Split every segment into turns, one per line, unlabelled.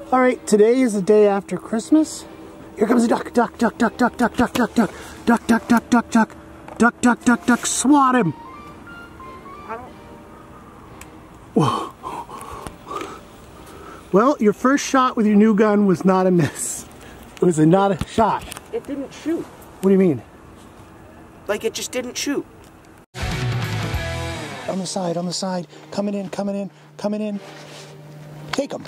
All right, today is the day after Christmas. Here comes a duck, duck, duck, duck, duck, duck, duck, duck, duck, duck, duck, duck, duck, duck, duck, duck, duck, duck, swat him. Whoa. Well, your first shot with your new gun was not a miss. It was not a shot.
It didn't shoot.
What do you mean?
Like it just didn't shoot.
On the side, coming in, coming in, coming in. Take him.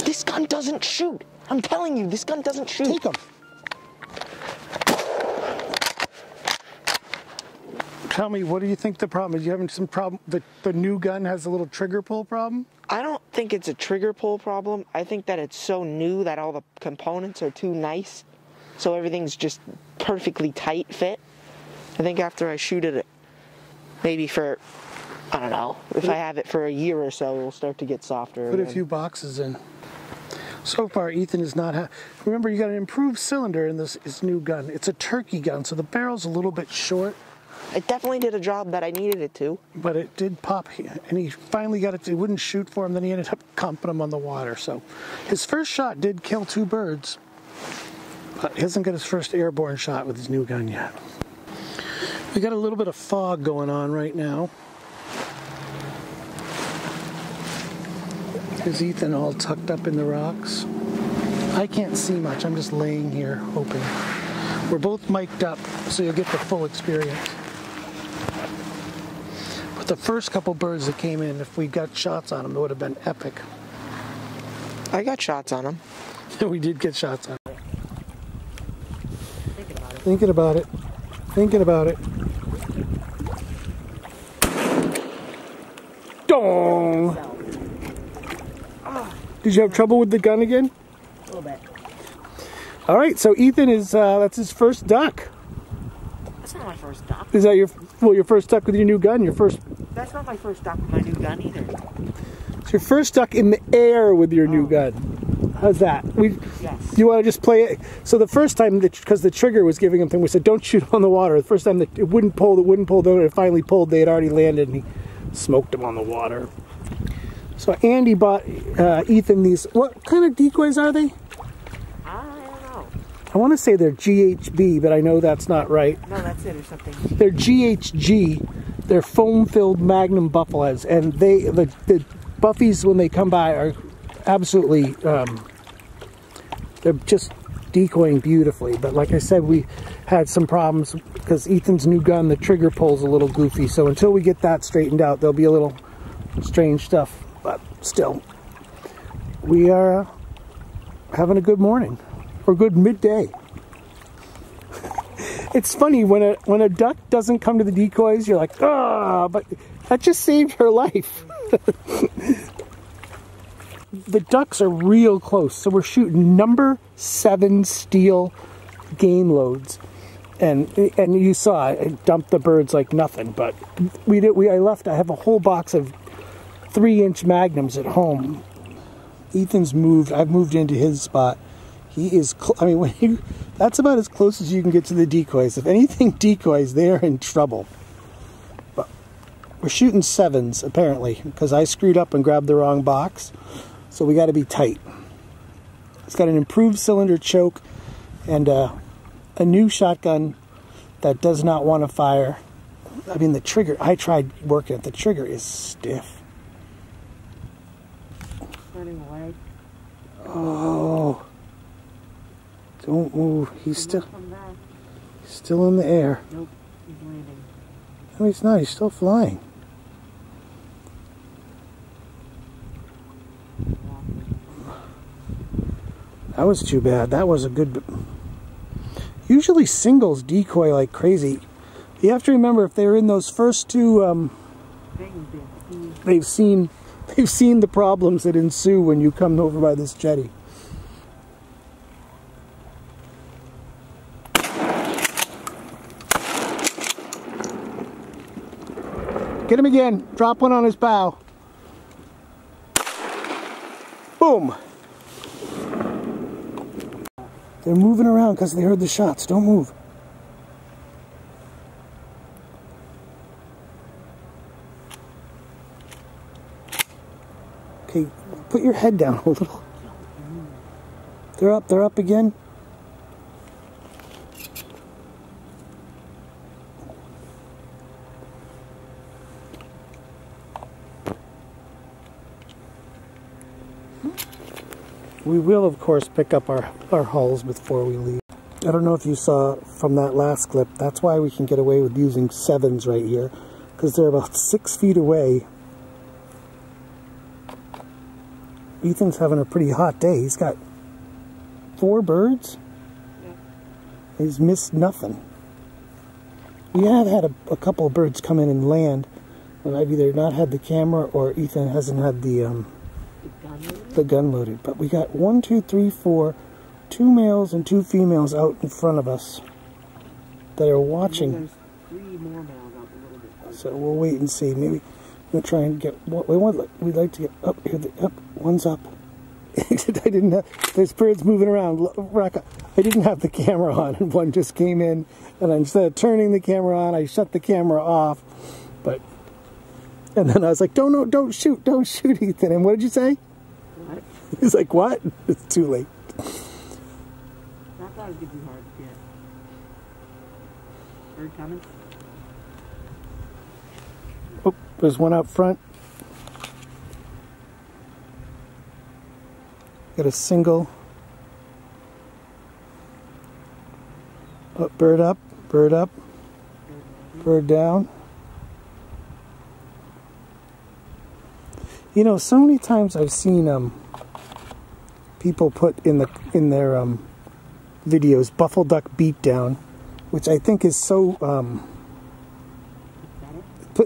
This gun doesn't shoot. I'm telling you, this gun doesn't shoot.
Take him. Tell me, what do you think the problem is? You having some problem? The new gun has a little trigger pull problem?
I don't think it's a trigger pull problem. I think that it's so new that all the components are too nice. So everything's just perfectly tight fit. I think after I shoot it, maybe for, I don't know, if I have it for a year or so, it'll start to get softer.
Put a few boxes in. So far, Ethan is not. Remember, you got an improved cylinder in this new gun. It's a turkey gun, so the barrel's a little bit short.
It definitely did a job that I needed it to.
But it did pop, and he finally got it. It wouldn't shoot for him. Then he ended up comping him on the water. So his first shot did kill 2 birds, but he hasn't got his first airborne shot with his new gun yet. We got a little bit of fog going on right now. There's Ethan all tucked up in the rocks. I can't see much. I'm just laying here hoping. We're both mic'd up, so you'll get the full experience. But the first couple birds that came in, if we got shots on them, it would have been epic.
I got shots on them.
We did get shots on them. Thinking about it. Thinking about it. Dong! Did you have trouble with the gun again?
A little bit.
All right, so Ethan is, that's his first duck.
That's not my first duck.
Is that your first duck with your new gun? Your first?
That's not my first duck with my new gun either.
It's your first duck in the air with your new gun. How's that?
Yes.
Do you want to just play it? So the first time, because the trigger was giving him thing, we said, don't shoot on the water. The first time that it wouldn't pull, though it finally pulled, they had already landed, and he smoked him on the water. So Andy bought Ethan these, what kind of decoys are they? I want to say they're GHB, but I know that's not right.
No, that's it or something.
They're GHG. They're foam-filled Magnum buffleheads, and the buffies when they come by are absolutely they're just decoying beautifully. But like I said, we had some problems because Ethan's new gun, the trigger pull's a little goofy. So until we get that straightened out, there'll be a little strange stuff. But still, we are having a good morning. Or good midday. It's funny when a duck doesn't come to the decoys, you're like, ah, but that just saved her life. The ducks are real close, so we're shooting number 7 steel game loads, and you saw I dumped the birds like nothing. But I have a whole box of 3-inch magnums at home. Ethan's moved. I've moved into his spot. He is, I mean, that's about as close as you can get to the decoys. If anything decoys, they're in trouble. But we're shooting 7s, apparently, because I screwed up and grabbed the wrong box. So we got to be tight. It's got an improved cylinder choke and a new shotgun that does not want to fire. I mean, the trigger, I tried working it. The trigger is stiff.
Running away.
Oh. Don't move. He's still in the air.
Nope, he's landing.
No, he's not. He's still flying. That was too bad. That was a good... Usually singles decoy like crazy. You have to remember, if they're in those first 2, they've seen the problems that ensue when you come over by this jetty. Get him again. Drop one on his bow. Boom. They're moving around because they heard the shots. Don't move. Hey, put your head down a little. They're up again. We will, of course, pick up our hulls before we leave. I don't know if you saw from that last clip, that's why we can get away with using 7s right here, because they're about 6 feet away. Ethan's having a pretty hot day. He's got 4 birds. Yeah. He's missed nothing. We have had a couple of birds come in and land, but I've either not had the camera or Ethan hasn't had the gun loaded. But we got 1, 2, 3, 4, 2 males and 2 females out in front of us that are watching. There's 3 more males out a little bit. So we'll wait and see. Maybe we'll try and get what we want. We'd like to get up here. Up, one's up. I didn't have. There's birds moving around. I didn't have the camera on, and one just came in. And instead of turning the camera on, I shut the camera off. And then I was like, don't shoot, Ethan. And what did you say? What? He's like, what? It's too late.
I thought it would be hard to get. Bird coming?
Oh, there's one out front. Got a single. Oh, bird up, bird down. You know, so many times I've seen people put in their videos buffleduck beatdown, which I think is so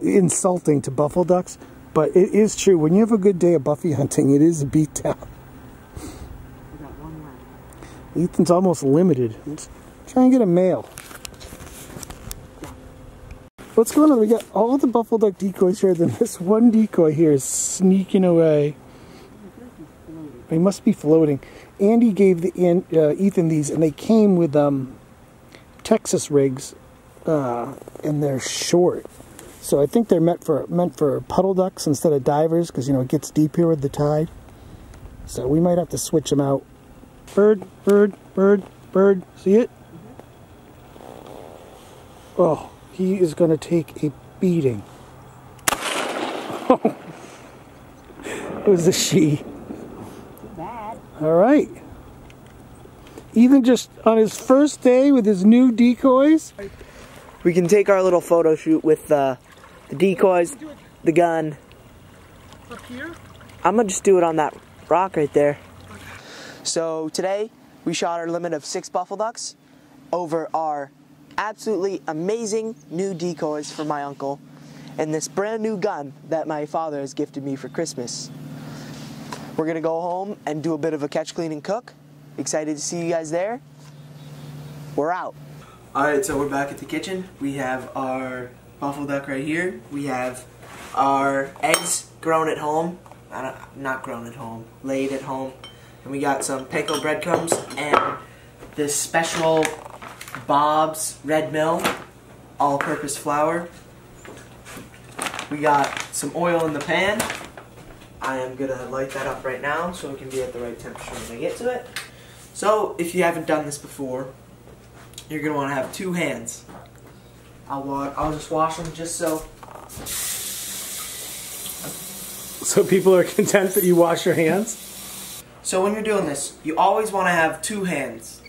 insulting to buffleducks. But it is true. When you have a good day of buffy hunting, it is a beatdown. Ethan's almost limited. Let's try and get a male. What's going on? We got all the buffleduck decoys here, then this one decoy here is sneaking away. They must be floating. Andy gave Ethan these, and they came with Texas rigs, and they're short. So I think they're meant for puddle ducks instead of divers, because it gets deep here with the tide. So we might have to switch them out. Bird. See it? Oh. He is going to take a beating. Oh, it was a she.
Too bad.
All right. Even just on his first day with his new decoys.
We can take our little photo shoot with the decoys, the gun.
Up here?
I'm going to just do it on that rock right there. So today we shot our limit of 6 buffleducks over our absolutely amazing new decoys for my uncle and this brand new gun that my father has gifted me for Christmas. We're gonna go home and do a bit of a catch, clean, and cook. Excited to see you guys there. We're out. Alright, so we're back at the kitchen. We have our buffleduck right here. We have our eggs grown at home. Not grown at home, laid at home. And we got some panko breadcrumbs and this special Bob's Red Mill all-purpose flour. We got some oil in the pan. I am gonna light that up right now so it can be at the right temperature when I get to it. So if you haven't done this before, you're gonna want to have 2 hands. I'll just wash them just so.
So people are content that you wash your hands?
So when you're doing this, you always want to have 2 hands.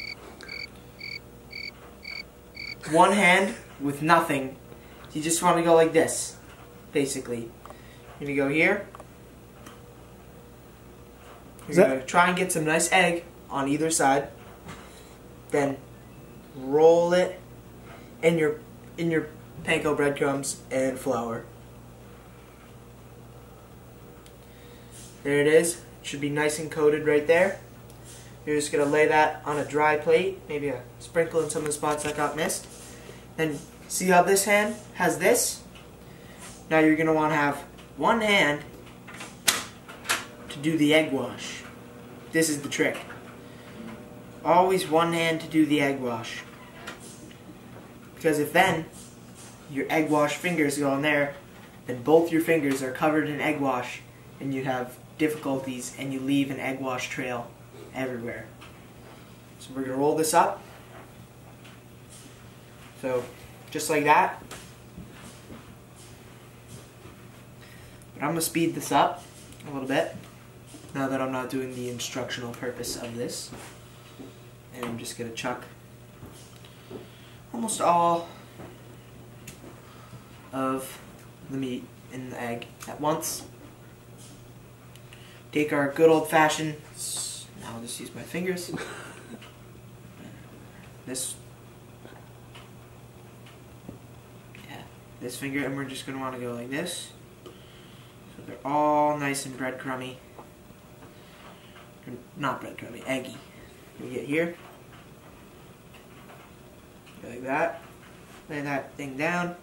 One hand with nothing. You just want to go like this, basically. You're going to go here. You're going to try and get some nice egg on either side. Then roll it in your panko breadcrumbs and flour. There it is. It should be nice and coated right there. You're just going to lay that on a dry plate, maybe a sprinkle in some of the spots that got missed. Then see how this hand has this? Now you're going to want to have one hand to do the egg wash. This is the trick. Always one hand to do the egg wash. Because if then your egg wash fingers go in there, then both your fingers are covered in egg wash and you have difficulties and you leave an egg wash trail everywhere. So we're going to roll this up. So just like that. But I'm going to speed this up a little bit now that I'm not doing the instructional purpose of this. And I'm just going to chuck almost all of the meat in the egg at once. Take our good old-fashioned, now I'll just use my fingers, this finger, and we're just going to want to go like this, so they're all nice and breadcrumby, not breadcrumby, eggy. We get here, go like that, lay that thing down.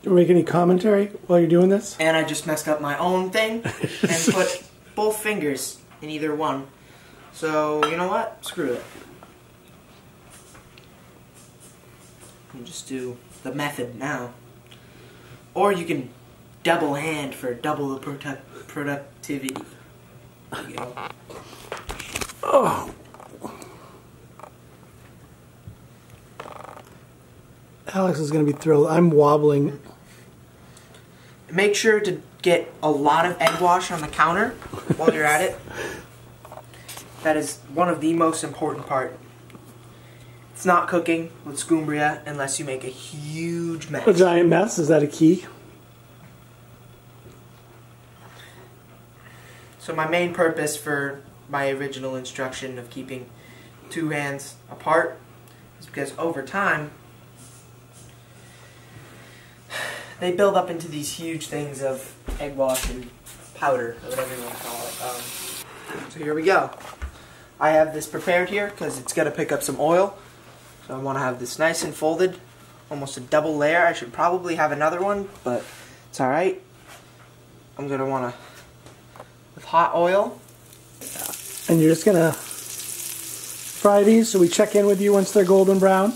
Do you make any commentary while you're doing this?
And I just messed up my own thing and put both fingers in either one. So, you know what? Screw it. You just do the method now. Or you can double hand for double the productivity. There you go.
Oh. Alex is going to be thrilled. I'm wobbling.
Make sure to get a lot of egg wash on the counter while you're at it. That is one of the most important part. It's not cooking with Scumbria unless you make a huge mess.
A giant mess? Is that a key?
So my main purpose for my original instruction of keeping two hands apart is because over time they build up into these huge things of egg wash and powder, or whatever you want to call it. So here we go. I have this prepared here because it's going to pick up some oil. So I want to have this nice and folded, almost a double layer. I should probably have another one, but it's alright. I'm going to want to, with hot oil.
And you're just going to fry these, so we check in with you once they're golden brown?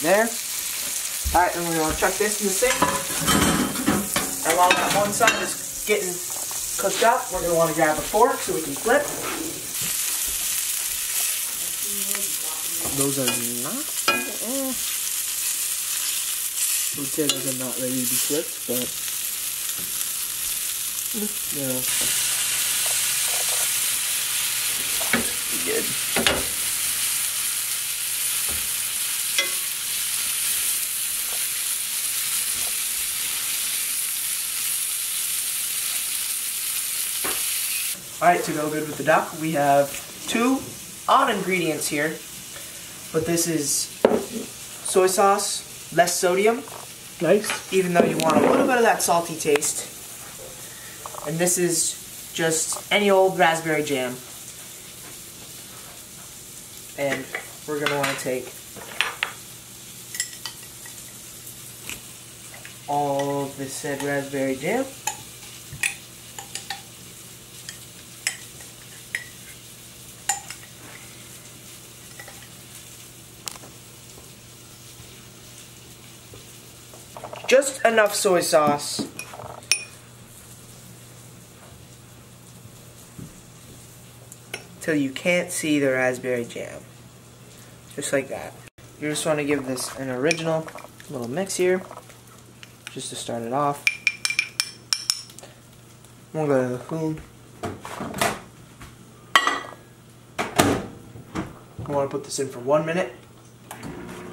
There. Alright, and we're going to chuck this in the sink. And while that one side is getting cooked up, we're going to want to grab a fork so we can flip. Those are not... I would say those are not ready to be flipped, but... No. Good. Alright, to go good with the duck, we have two odd ingredients here, but this is soy sauce, less sodium.
Nice.
Even though you want a little bit of that salty taste. And this is just any old raspberry jam. And we're going to want to take all of this said raspberry jam. Just enough soy sauce till you can't see the raspberry jam. Just like that. You just want to give this an original little mix here, just to start it off. We'll go to the spoon. I want to put this in for 1 minute,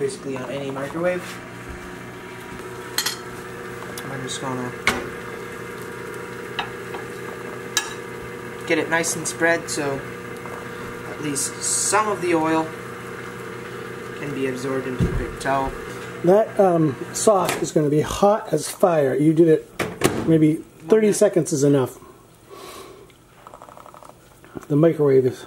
basically on any microwave. I'm just gonna get it nice and spread so at least some of the oil can be absorbed into the paper towel.
That sauce is going to be hot as fire. You did it maybe 30 seconds is enough. Look, the microwave is...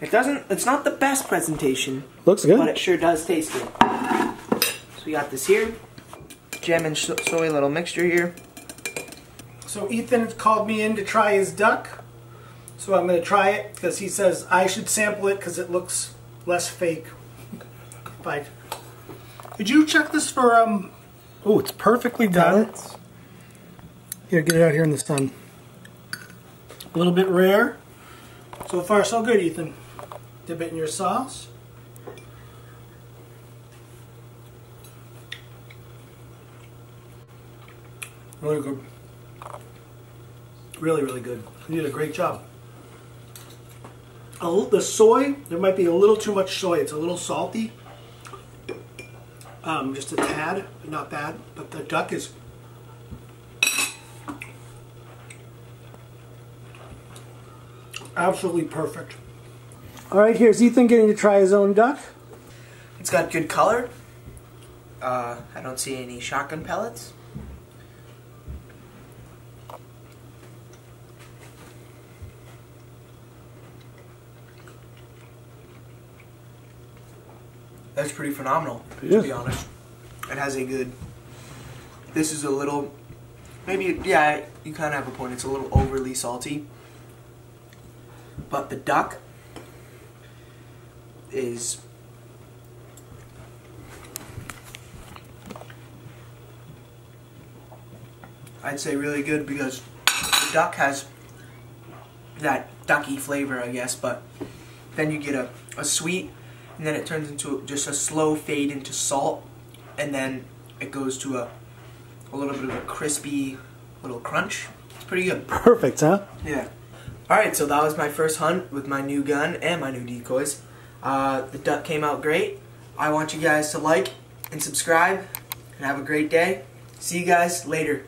It's not the best presentation.
Looks good.
But it sure does taste good. So we got this here. Gem and soy little mixture here.
So Ethan called me in to try his duck. So I'm going to try it because he says I should sample it because it looks less fake. But did you check this for oh, it's perfectly done. Here, get it out here in the sun. A little bit rare. So far so good, Ethan. Dip it in your sauce. Really good. Really, really good. You did a great job. The soy, there might be a little too much soy. It's a little salty. Just a tad, but not bad. But the duck is absolutely perfect. All right, here's Ethan getting to try his own duck.
It's got good color. I don't see any shotgun pellets. That's pretty phenomenal, to be honest. It has a good... This is a little... Maybe, yeah, you kind of have a point. It's a little overly salty. But the duck is... I'd say really good because the duck has that ducky flavor, I guess, but then you get a sweet, and then it turns into just a slow fade into salt, and then it goes to a little bit of a crispy little crunch. It's pretty good.
Perfect, huh?
Yeah. Alright, so that was my first hunt with my new gun and my new decoys. The duck came out great. I want you guys to like and subscribe, and have a great day. See you guys later.